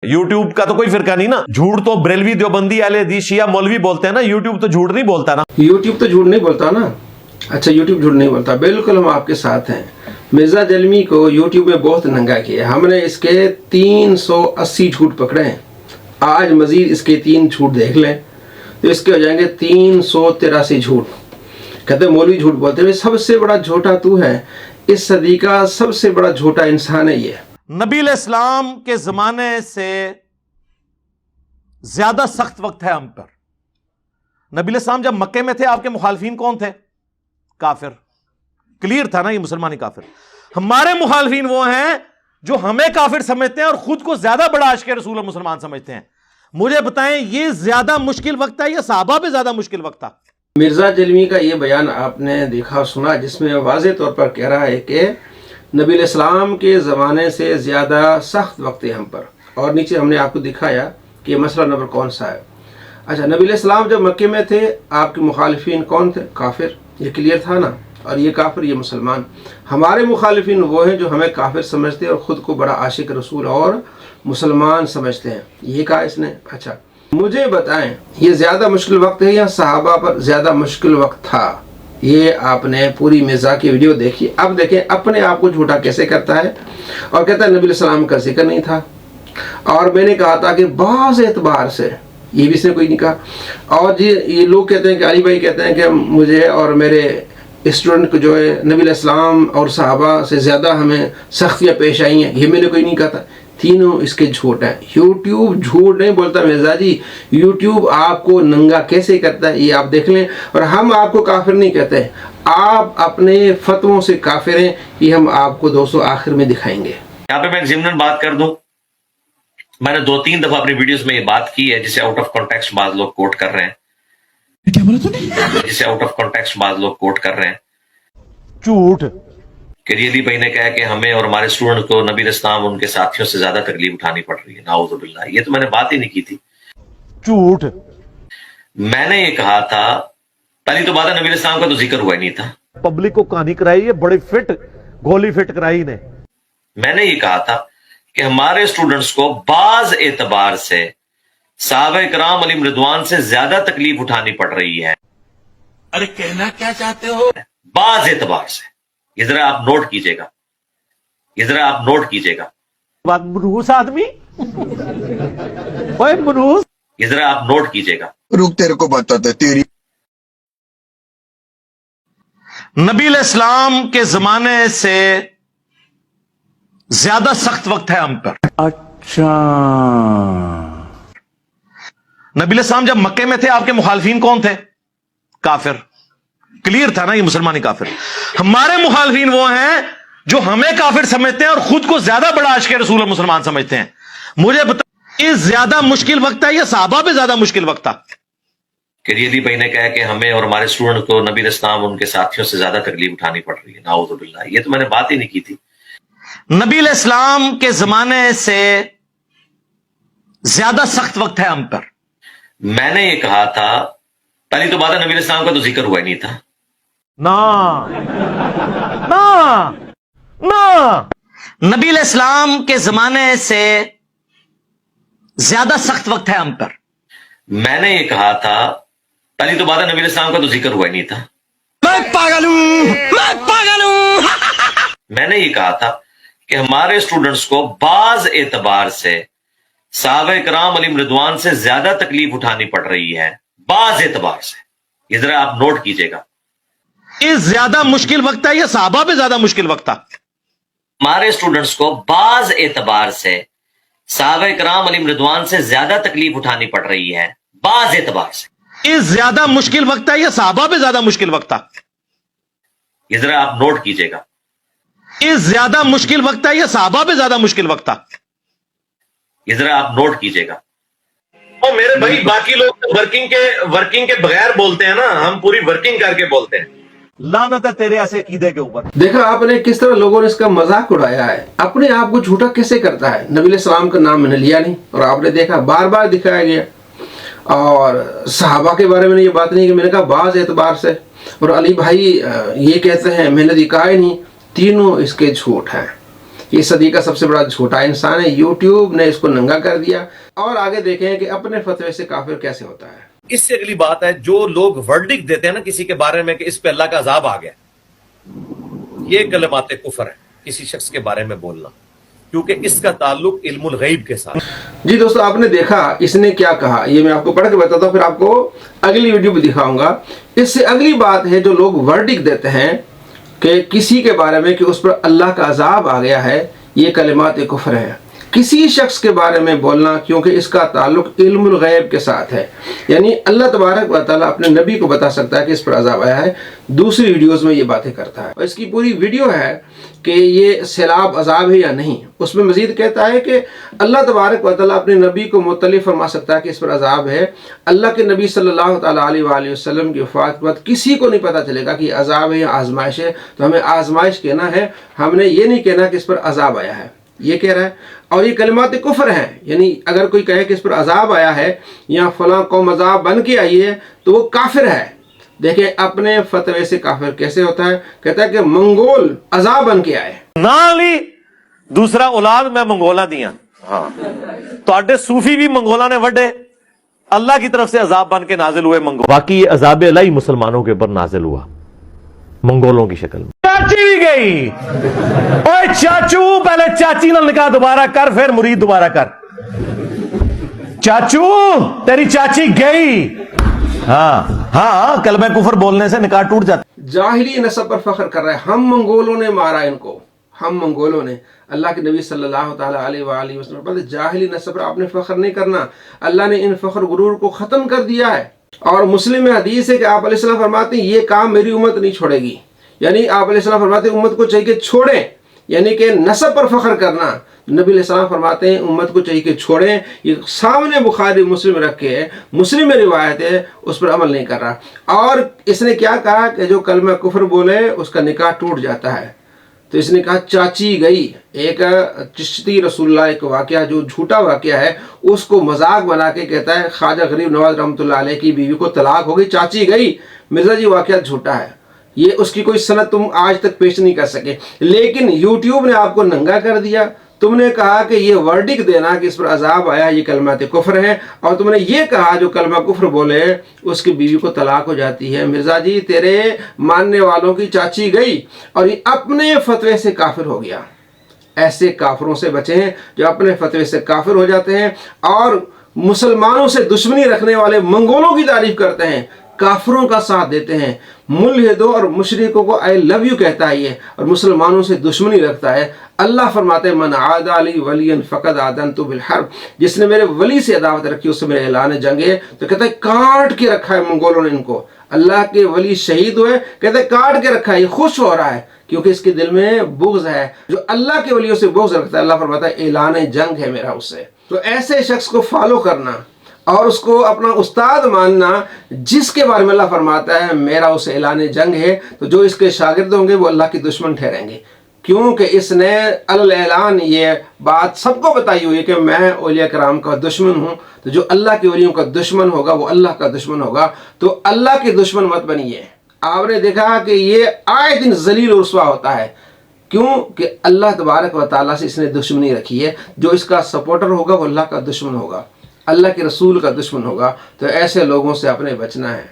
YouTube का तो कोई फिरका नहीं ना, झूठ तो बरेलवी देवबंदी अहले हदीस शिया मौलवी बोलते हैं ना, यूट्यूब तो झूठ नहीं बोलता ना। यूट्यूब तो झूठ नहीं बोलता ना। अच्छा, यूट्यूब झूठ नहीं बोलता, बिल्कुल हम आपके साथ हैं। मिर्जा जलमी को यूट्यूब में बहुत नंगा किया, हमने इसके 380 झूठ पकड़े हैं। आज मजीद इसके 3 झूठ देख लें तो इसके हो जाएंगे 383 झूठ। कहते मौलवी झूठ बोलते हैं, सबसे बड़ा झूठा तू है, इस सदी का सबसे बड़ा झूठा इंसान है ये। नबी इस्लाम के जमाने से ज्यादा सख्त वक्त है हम पर। नबी इस्लाम जब मक्के में थे, आपके मुखालफीन कौन थे? काफिर। क्लियर था ना ये मुसलमानी काफिर। हमारे मुखालफीन वो हैं जो हमें काफिर समझते हैं और खुद को ज्यादा बड़ा आशिक रसूल और मुसलमान समझते हैं। मुझे बताएं, ये ज्यादा मुश्किल वक्त है या सहाबा पे ज्यादा मुश्किल वक्त था? मिर्जा जलमी का ये बयान आपने देखा सुना, जिसमें वाज़ेह तौर पर कह रहा है कि नबी इस्लाम के ज़माने से ज़्यादा सख्त वक्त है हम पर। और नीचे हमने आपको दिखाया कि ये मसला नंबर कौन सा है। अच्छा, नबी इस्लाम जब मक्के में थे, आपके मुखालिफिन कौन थे? काफिर। ये क्लियर था ना। और ये काफिर, ये मुसलमान। हमारे मुखालिफिन वो हैं जो हमें काफिर समझते हैं और ख़ुद को बड़ा आशिक रसूल और मुसलमान समझते हैं। ये कहा इसने। अच्छा, मुझे बताएं, ये ज़्यादा मुश्किल वक्त है या सहाबा पर ज़्यादा मुश्किल वक्त था? ये आपने पूरी मिर्जा की वीडियो देखी। अब देखें अपने आप को झूठा कैसे करता है और कहता है नबी सलाम का जिक्र नहीं था। और मैंने कहा था कि बाज़ एतबार से, ये भी इसने कोई नहीं कहा। और ये लोग कहते हैं कि अली भाई कहते हैं कि मुझे और मेरे स्टूडेंट को जो है नबी इस्लाम और सहाबा से ज़्यादा हमें सख्तियाँ पेश आई हैं, ये मैंने कोई नहीं कहा था। तीनों इसके झूठ हैं। यूट्यूब झूठ नहीं बोलता मिर्जा जी, यूट्यूब आपको नंगा कैसे करता है ये आप देख लें। और हम आपको काफिर नहीं कहते, आप अपने फतवों से काफिर हैं, ये हम आपको दोस्तों आखिर में दिखाएंगे। यहाँ पे मैं ज़िम्नन बात कर दूं, मैंने 2-3 दफा अपनी वीडियोस में ये बात की है, जिसे आउट ऑफ कॉन्टेक्स्ट बाज लोग कोट कर रहे हैं। क्या बोला तूने? जिसे आउट ऑफ कॉन्टेक्स्ट बाज लोग कोट कर रहे हैं। झूठ कि अली भाई ने कहा कि हमें और हमारे स्टूडेंट को नबी इस्लाम उनके साथियों से ज्यादा तकलीफ उठानी पड़ रही है। नाउज़ुबिल्लाह, ये तो मैंने बात ही नहीं की थी। झूठ। मैंने ये कहा था, पहली तो बात है नबी इस्लाम का तो जिक्र हुआ ही नहीं था। पब्लिक को कहानी कराई है, बड़ी फिट गोली फिट कराई ने। मैंने ये कहा था कि हमारे स्टूडेंट्स को बाज एतबार से सहाबा इकराम अलैहिम रिदवान से ज्यादा तकलीफ उठानी पड़ रही है। अरे कहना क्या चाहते हो? बाज एतबार से। ये जरा आप नोट कीजिएगा, ये जरा आप नोट कीजिएगा। मनहूस आदमी, ओए मनहूस, ये जरा आप नोट कीजिएगा। रुक, तेरे को बताते तेरी। नबी इस्लाम के जमाने से ज्यादा सख्त वक्त है हम पर। अच्छा, नबी इस्लाम जब मक्के में थे, आपके मुखालफीन कौन थे? काफिर। क्लियर था ना ये मुसलमानी काफिर। हमारे मुखालफीन वो हैं जो हमें काफिर समझते हैं और खुद को ज्यादा बड़ा आशिक रसूल और मुसलमान समझते हैं। मुझे बताइए, ये ज्यादा मुश्किल वक्त है या सहाबा पे ज्यादा मुश्किल वक्त था? कि अली भाई ने कहा कि हमें और हमारे स्टूडेंट को नबी इस्लाम उनके साथियों से ज्यादा तकलीफ उठानी पड़ रही है। नाउज़ुबिल्लाह, ये तो मैंने बात ही नहीं की थी। नबी इस्लाम के जमाने से ज्यादा सख्त वक्त है हम पर। मैंने ये कहा था, पहली तो बात है नबी इस्लाम का तो जिक्र हुआ ही नहीं था। ना ना ना, नबी इस्लाम के जमाने से ज्यादा सख्त वक्त है हम पर। मैंने ये कहा था, पहली तो बात है नबी इस्लाम का तो जिक्र हुआ ही नहीं था। मैं पागल हूं, मैं पागल हूं। मैंने ये कहा था कि हमारे स्टूडेंट्स को बाज एतबार से सहाबा इकराम अलैहिम रिदवान से ज्यादा तकलीफ उठानी पड़ रही है, बाज एतबार से। ये जरा आप नोट कीजिएगा। ये ज्यादा मुश्किल वक्त है या सहाबा पे ज्यादा मुश्किल वक्त था? हमारे स्टूडेंट्स को बाज एतबार से सहाबा इकराम अलैहिम रिदवान से ज्यादा तकलीफ उठानी पड़ रही है, बाज एतबार से। ये ज्यादा मुश्किल वक्त है या सहाबा पे ज्यादा मुश्किल वक्त था? ये जरा आप नोट कीजिएगा। ये ज्यादा मुश्किल वक्त है या सहाबा पे ज्यादा मुश्किल वक्त था? ये जरा आप नोट कीजिएगा। और मेरे भाई, बाकी लोग वर्किंग के बगैर बोलते हैं ना, हम पूरी वर्किंग करके बोलते हैं। लानत है तेरे ऐसे कीदे के ऊपर। देखा आपने किस तरह लोगों ने इसका मजाक उड़ाया है, अपने आप को झूठा कैसे करता है। नबी इस्लाम का नाम मैंने लिया नहीं और आपने देखा बार बार दिखाया गया। और सहाबा के बारे में ये बात नहीं कि मैंने कहा बाज एतबार से। और अली भाई ये कहते हैं मैंने दिखाया नहीं, तीनों इसके झूठ हैं। یہ صدی کا سب سے بڑا جھوٹا انسان ہے. یوٹیوب نے اس کو ننگا کر دیا. اور آگے دیکھیں کہ اپنے فتوے سے کافر کیسے ہوتا ہے. اس سے اگلی بات ہے جو لوگ ورڈک دیتے ہیں نا کسی کے بارے میں کہ اس پہ اللہ کا عذاب آ گیا, یہ کلمات کفر ہے کسی شخص کے بارے میں بولنا, کیونکہ اس کا تعلق علم الغیب کے ساتھ. جی دوستو, آپ نے دیکھا اس نے کیا کہا, یہ میں آپ کو پڑھ کے بتاتا ہوں, پھر آپ کو اگلی ویڈیو بھی دکھاؤں گا. اس سے اگلی بات ہے جو لوگ ورڈک دیتے ہیں کہ کسی کے بارے میں کہ اس پر اللہ کا عذاب آ گیا ہے, یہ کلمات کفر ہے. کسی شخص کے بارے میں بولنا کیونکہ اس کا تعلق علم الغیب کے ساتھ ہے, یعنی اللہ تبارک و تعالیٰ اپنے نبی کو بتا سکتا ہے کہ اس پر عذاب آیا ہے. دوسری ویڈیوز میں یہ باتیں کرتا ہے, اور اس کی پوری ویڈیو ہے کہ یہ سیلاب عذاب ہے یا نہیں. اس میں مزید کہتا ہے کہ اللہ تبارک و تعالیٰ اپنے نبی کو مطلع فرما سکتا ہے کہ اس پر عذاب ہے. اللہ کے نبی صلی اللہ تعالیٰ علیہ وآلہ وسلم کی وفات کے بعد کسی کو نہیں پتہ چلے گا کہ عذاب ہے یا آزمائش ہے, تو ہمیں آزمائش کہنا ہے, ہم نے یہ نہیں کہنا کہ اس پر عذاب آیا ہے, یہ کہہ رہا ہے. اور یہ کلمات کفر ہیں, یعنی اگر کوئی کہے کہ اس پر عذاب آیا ہے یا فلاں قوم عذاب بن کے آئی ہے تو وہ کافر ہے. دیکھیں اپنے فتوے سے کافر کیسے ہوتا ہے, کہتا ہے کہ منگول عذاب بن کے آئے. لی دوسرا اولاد میں منگولا دیا, ہاں تو صوفی بھی منگولا نے وڈے, اللہ کی طرف سے عذاب بن کے نازل ہوئے منگول. باقی یہ عذاب الہی مسلمانوں کے اوپر نازل ہوا منگولوں کی شکل میں. چاچی بھی گئی, اوے چاچو پہلے چاچی نال نکاح دوبارہ کر, پھر مرید دوبارہ کر. چاچو تیری چاچی گئی, ہاں کلمہ کفر بولنے سے نکاح ٹوٹ جاتا. جاہلی نسب پر فخر کر رہا ہے, ہم منگولوں نے مارا ان کو, ہم منگولوں نے. اللہ کے نبی صلی اللہ تعالیٰ علیہ وآلہ وسلم پر جاہلی نسب پر آپ نے فخر نہیں کرنا, اللہ نے ان فخر غرور کو ختم کر دیا ہے. اور مسلم میں حدیث ہے کہ آپ علیہ السلام فرماتے ہیں یہ کام میری امت نہیں چھوڑے گی, یعنی آپ علیہ السلام فرماتے ہیں امت کو چاہیے کہ چھوڑیں, یعنی کہ نسب پر فخر کرنا. نبی علیہ السلام فرماتے ہیں امت کو چاہیے کہ چھوڑیں. یہ سامنے بخاری مسلم رکھ کے مسلم میں روایت ہے, اس پر عمل نہیں کر رہا. اور اس نے کیا کہا کہ جو کلمہ کفر بولے اس کا نکاح ٹوٹ جاتا ہے. تو اس نے کہا چاچی گئی. ایک چشتی رسول اللہ ایک واقعہ جو جھوٹا واقعہ ہے اس کو مذاق بنا کے کہتا ہے خواجہ غریب نواز رحمۃ اللہ علیہ کی بیوی کو طلاق ہو گئی, چاچی گئی. مرزا جی واقعہ جھوٹا ہے, یہ اس کی کوئی سند تم آج تک پیش نہیں کر سکے, لیکن یوٹیوب نے آپ کو ننگا کر دیا. تم نے کہا کہ یہ ورڈک دینا کہ اس پر عذاب آیا یہ کلمات کفر ہے, اور تم نے یہ کہا جو کلمہ کفر بولے اس کی بیوی کو طلاق ہو جاتی ہے. مرزا جی تیرے ماننے والوں کی چاچی گئی اور یہ اپنے فتوے سے کافر ہو گیا. ایسے کافروں سے بچیں جو اپنے فتوے سے کافر ہو جاتے ہیں اور مسلمانوں سے دشمنی رکھنے والے منگولوں کی تعریف کرتے ہیں, کافروں کا ساتھ دیتے ہیں, ملحدوں اور مشرکوں کو I love you کہتا ہے یہ, اور مسلمانوں سے دشمنی رکھتا ہے. اللہ فرماتے ہیں من عادى لي وليا فقد آذنته بالحرب, جس نے میرے ولی سے عداوت رکھی اس سے میرے اعلان جنگ ہے. تو کہتا ہے کاٹ کے رکھا ہے منگولوں نے ان کو. اللہ کے ولی شہید ہوئے, کہتے ہیں کاٹ کے رکھا ہے, یہ خوش ہو رہا ہے کیونکہ اس کے دل میں بغض ہے. جو اللہ کے ولیوں سے بغض رکھتا ہے اللہ فرماتا ہے اعلان جنگ ہے میرا اس سے. تو ایسے شخص کو فالو کرنا اور اس کو اپنا استاد ماننا جس کے بارے میں اللہ فرماتا ہے میرا اسے اعلان جنگ ہے, تو جو اس کے شاگرد ہوں گے وہ اللہ کی دشمن ٹھہریں گے, کیونکہ اس نے اعلان یہ بات سب کو بتائی ہوئی ہے کہ میں اولیاء کرام کا دشمن ہوں. تو جو اللہ کے ولیوں کا دشمن ہوگا وہ اللہ کا دشمن ہوگا. تو اللہ کے دشمن مت بنیے. آپ نے دیکھا کہ یہ آئے دن ذلیل و رسوا ہوتا ہے, کیوں کہ اللہ تبارک و تعالیٰ سے اس نے دشمنی رکھی ہے. جو اس کا سپورٹر ہوگا وہ اللہ کا دشمن ہوگا, اللہ کے رسول کا دشمن ہوگا. تو ایسے لوگوں سے اپنے بچنا ہے.